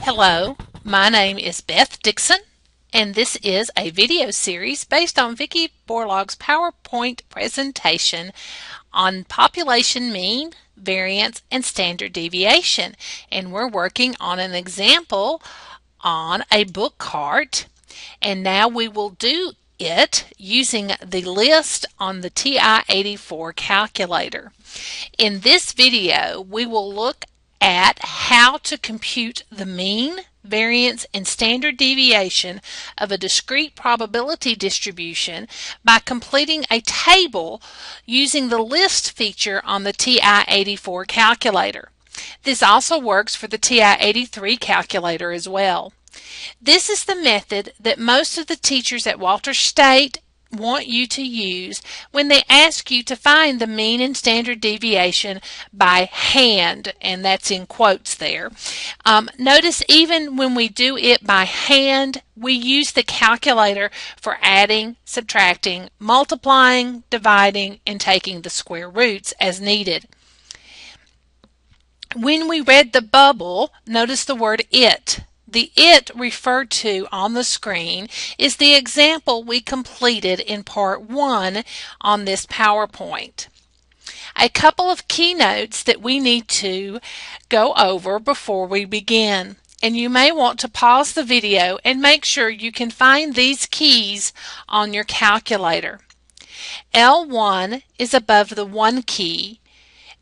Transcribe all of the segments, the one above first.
Hello, my name is Beth Dixon, and this is a video series based on Vicki Borlaug's PowerPoint presentation on population mean, variance, and standard deviation. And we're working on an example on a book cart, and now we will do it using the list on the TI-84 calculator. In this video, we will look at how to compute the mean, variance, and standard deviation of a discrete probability distribution by completing a table using the list feature on the TI-84 calculator. This also works for the TI-83 calculator as well. This is the method that most of the teachers at Walters State want you to use when they ask you to find the mean and standard deviation by hand, and that's in quotes there. Notice even when we do it by hand, we use the calculator for adding, subtracting, multiplying, dividing, and taking the square roots as needed. When we read the bubble, notice the word it. The it referred to on the screen is the example we completed in part 1 on this PowerPoint. A couple of keynotes that we need to go over before we begin. And you may want to pause the video and make sure you can find these keys on your calculator. L1 is above the 1 key.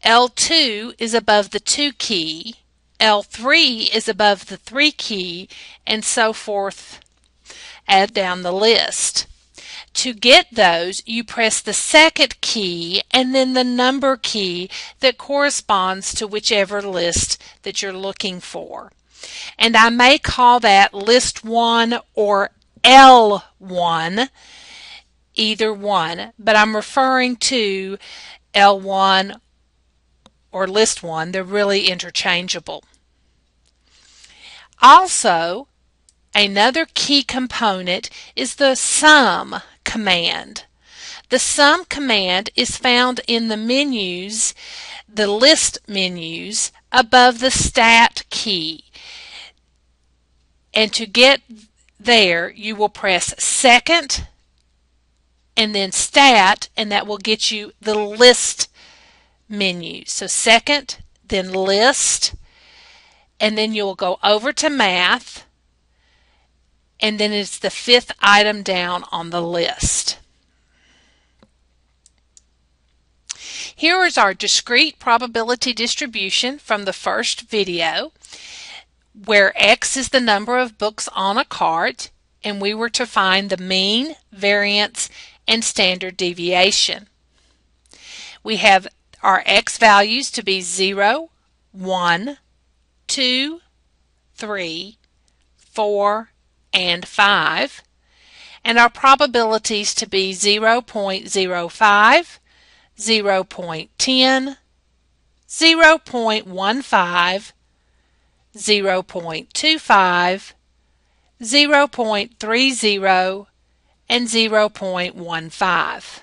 L2 is above the 2 key. L3 is above the 3 key, and so forth. Add down the list. To get those, you press the second key and then the number key that corresponds to whichever list that you're looking for. And I may call that list 1 or L1, either one, but I'm referring to L1 or list 1. They're really interchangeable. Also, another key component is the sum command. The sum command is found in the menus, the list menus, above the stat key. And to get there, you will press second and then stat, and that will get you the list menu. So second, then list, and then you'll go over to math, and then it's the 5th item down on the list. Here is our discrete probability distribution from the first video, where X is the number of books on a cart, and we were to find the mean, variance, and standard deviation. We have our X values to be 0, 1, 2, 3, 4, and 5, and our probabilities to be 0.05, 0.10, 0.15, 0.25, 0.30, and 0.15.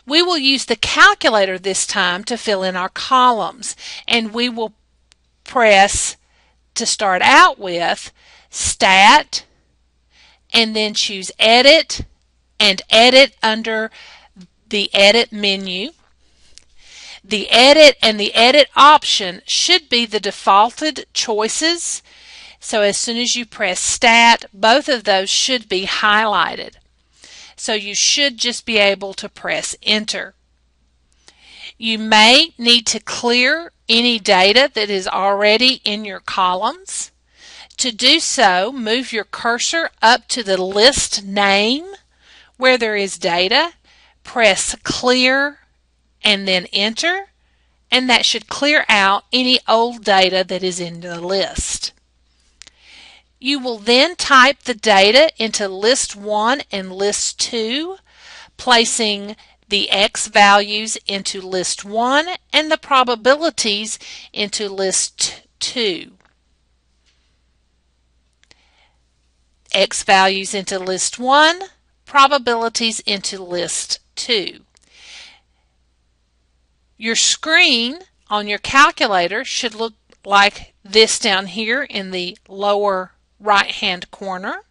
We will use the calculator this time to fill in our columns, and we will press, to start out with, stat, and then choose edit, and edit under the edit menu. The edit and the edit option should be the defaulted choices, so as soon as you press stat, both of those should be highlighted. So you should just be able to press enter. You may need to clear any data that is already in your columns. To do so, move your cursor up to the list name where there is data, press clear, and then enter, and that should clear out any old data that is in the list. You will then type the data into list 1 and list 2, placing the X values into list 1 and the probabilities into list 2. X values into list 1, probabilities into list 2. Your screen on your calculator should look like this down here in the lower right-hand corner.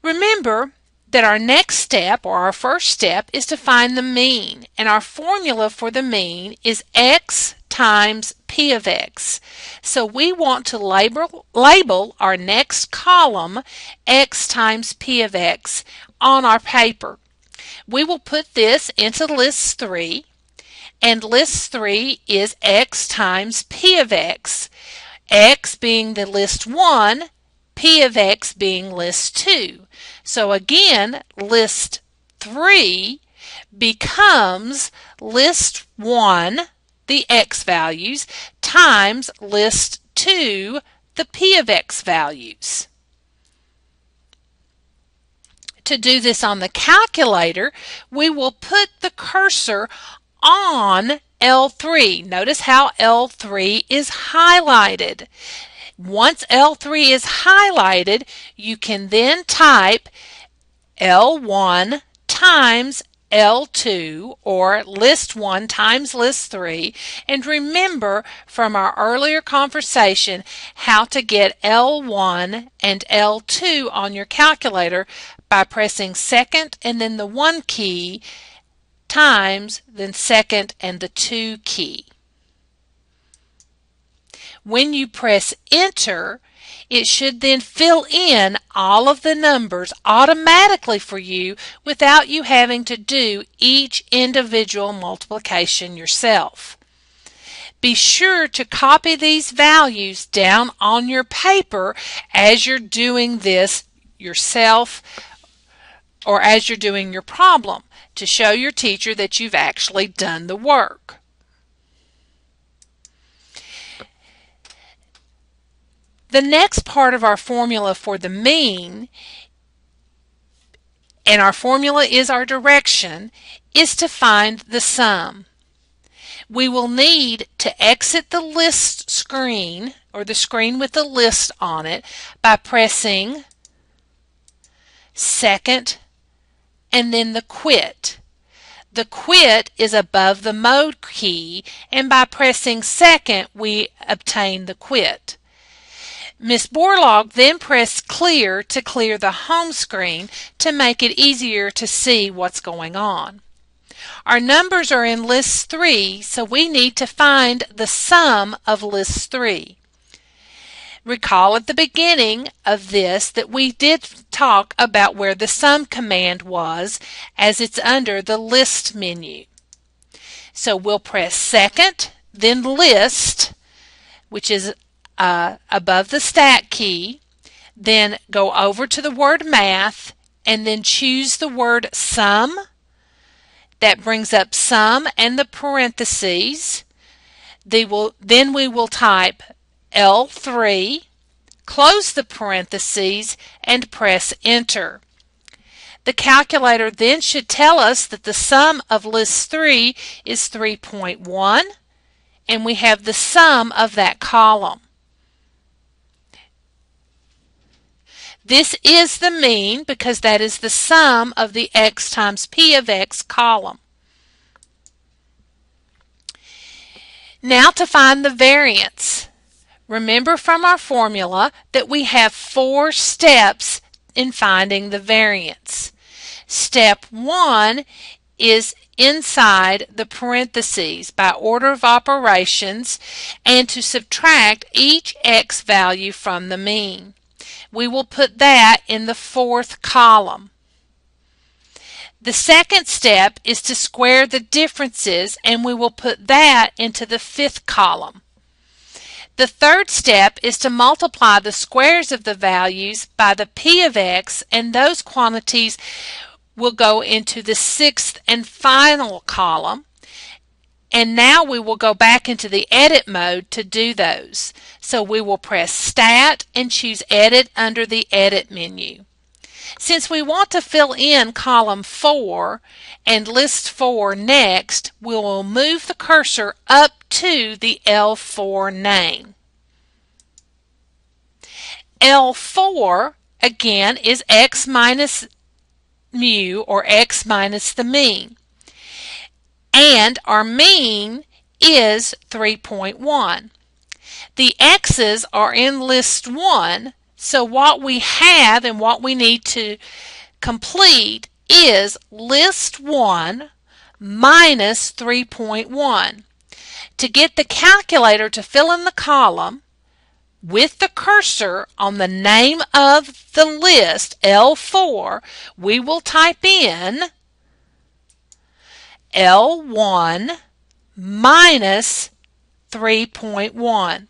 Remember that our next step, or our first step, is to find the mean, and our formula for the mean is x times p of x. So we want to label our next column x times p of x on our paper. We will put this into list 3, and list 3 is x times p of x, x being the list 1, p of x being list 2. So again, list 3 becomes list 1, the x values, times list 2, the p of x values. To do this on the calculator, we will put the cursor on L3. Notice how L3 is highlighted. Once L3 is highlighted, you can then type L1 times L2, or list 1 times list 3, and remember from our earlier conversation how to get L1 and L2 on your calculator by pressing second and then the 1 key times then second and the 2 key. When you press enter, it should then fill in all of the numbers automatically for you without you having to do each individual multiplication yourself. Be sure to copy these values down on your paper as you're doing this yourself or as you're doing your problem to show your teacher that you've actually done the work. The next part of our formula for the mean, and our formula is our direction, is to find the sum. We will need to exit the list screen, or the screen with the list on it, by pressing second and then the quit. The quit is above the mode key, and by pressing second we obtain the quit. Ms. Borlaug then pressed clear to clear the home screen to make it easier to see what's going on. Our numbers are in list 3, so we need to find the sum of list 3. Recall at the beginning of this that we did talk about where the sum command was, as it's under the list menu. So we'll press second, then list, which is above the stat key, then go over to the word math, and then choose the word sum. That brings up sum and the parentheses. Then we will type L3, close the parentheses, and press enter. The calculator then should tell us that the sum of list 3 is 3.1, and we have the sum of that column. This is the mean because that is the sum of the x times p of x column. Now to find the variance. Remember from our formula that we have 4 steps in finding the variance. Step 1 is inside the parentheses by order of operations and to subtract each x value from the mean. We will put that in the 4th column. The second step is to square the differences, and we will put that into the 5th column. The third step is to multiply the squares of the values by the p of x, and those quantities will go into the 6th and final column. And now we will go back into the edit mode to do those. So we will press Stat and choose Edit under the Edit menu. Since we want to fill in column 4 and list 4 next, we will move the cursor up to the L4 name. L4, again, is x minus mu, or x minus the mean. and our mean is 3.1. The X's are in list 1, so what we have and what we need to complete is list 1 minus 3.1. To get the calculator to fill in the column, with the cursor on the name of the list, L4, we will type in L1 minus 3.1.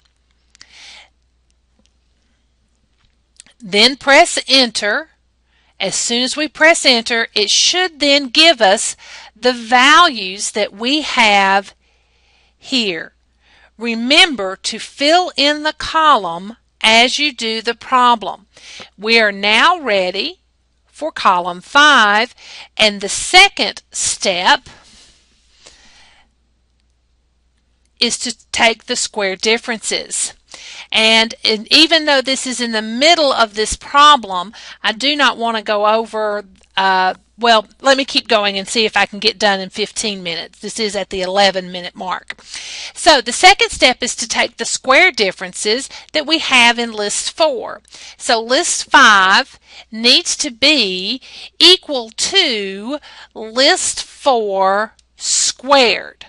Then press enter. As soon as we press enter, it should then give us the values that we have here. Remember to fill in the column as you do the problem. We are now ready for column 5, and the second step is to take the square differences. And even though this is in the middle of this problem, I do not want to go over, well, let me keep going and see if I can get done in 15 minutes. This is at the 11-minute mark. So the second step is to take the square differences that we have in list 4. So list 5 needs to be equal to list 4 squared.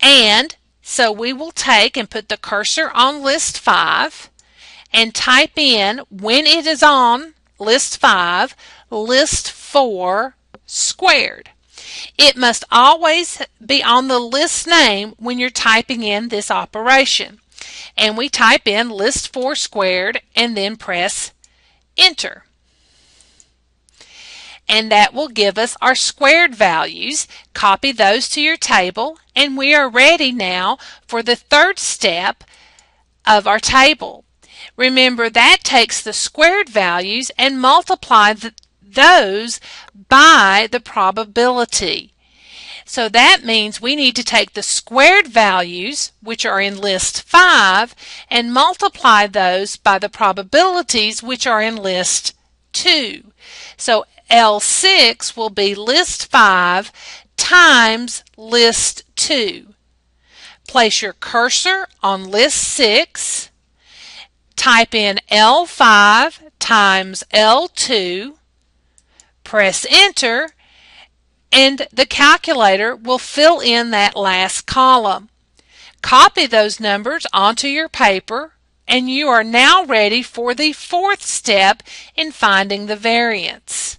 And so we will take and put the cursor on list 5 and type in, when it is on list 5, list 4 squared. It must always be on the list name when you're typing in this operation. And we type in list 4 squared and then press enter. And that will give us our squared values. Copy those to your table, and we are ready now for the third step of our table. Remember, that takes the squared values and multiply those by the probability. So that means we need to take the squared values, which are in list 5, and multiply those by the probabilities, which are in list 2. So L6 will be list 5 times list 2. Place your cursor on list 6, type in L5 times L2, press enter, and the calculator will fill in that last column. Copy those numbers onto your paper, and you are now ready for the fourth step in finding the variance.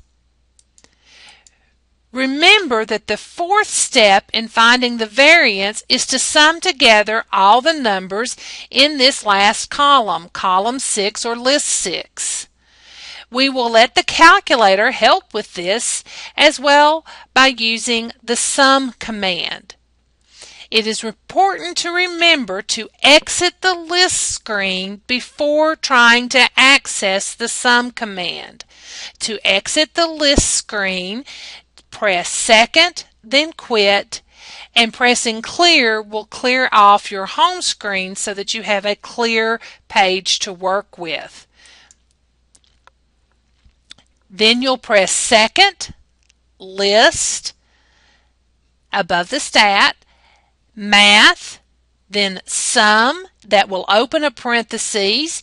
Remember that the fourth step in finding the variance is to sum together all the numbers in this last column, column 6 or list 6. We will let the calculator help with this as well by using the sum command. It is important to remember to exit the list screen before trying to access the sum command. To exit the list screen, press second, then quit, and pressing clear will clear off your home screen so that you have a clear page to work with. Then you'll press second, list, above the stat, math, then sum, that will open a parentheses.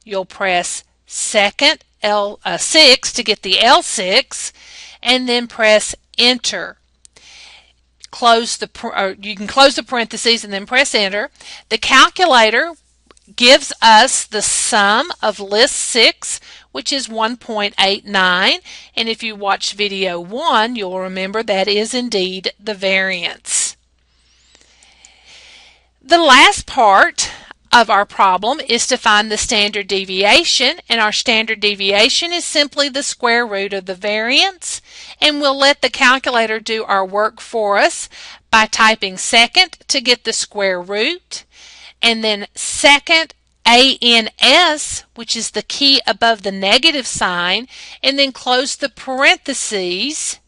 You'll press second, L6 to get the L6, and then press enter. You can close the parentheses and then press enter. The calculator gives us the sum of list 6, which is 1.89, and if you watch video 1, you'll remember that is indeed the variance. The last part of our problem is to find the standard deviation, and our standard deviation is simply the square root of the variance, and we'll let the calculator do our work for us by typing second to get the square root, and then second ANS, which is the key above the negative sign, and then close the parentheses,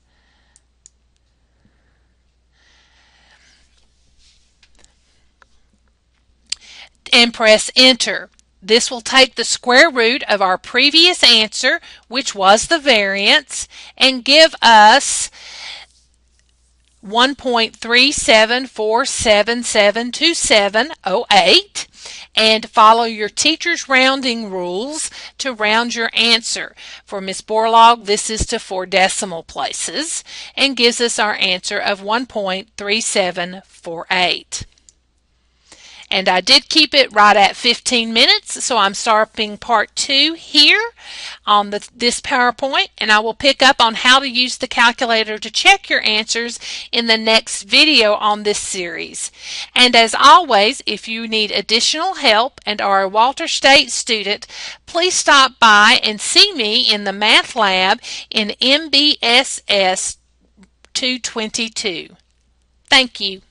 and press enter. This will take the square root of our previous answer, which was the variance, and give us 1.3747772708 and follow your teacher's rounding rules to round your answer. For Miss Borlaug, this is to 4 decimal places and gives us our answer of 1.3748. And I did keep it right at 15 minutes, so I'm starting part 2 here on this PowerPoint, and I will pick up on how to use the calculator to check your answers in the next video on this series. And as always, if you need additional help and are a Walter State student, please stop by and see me in the math lab in MBSS 222. Thank you.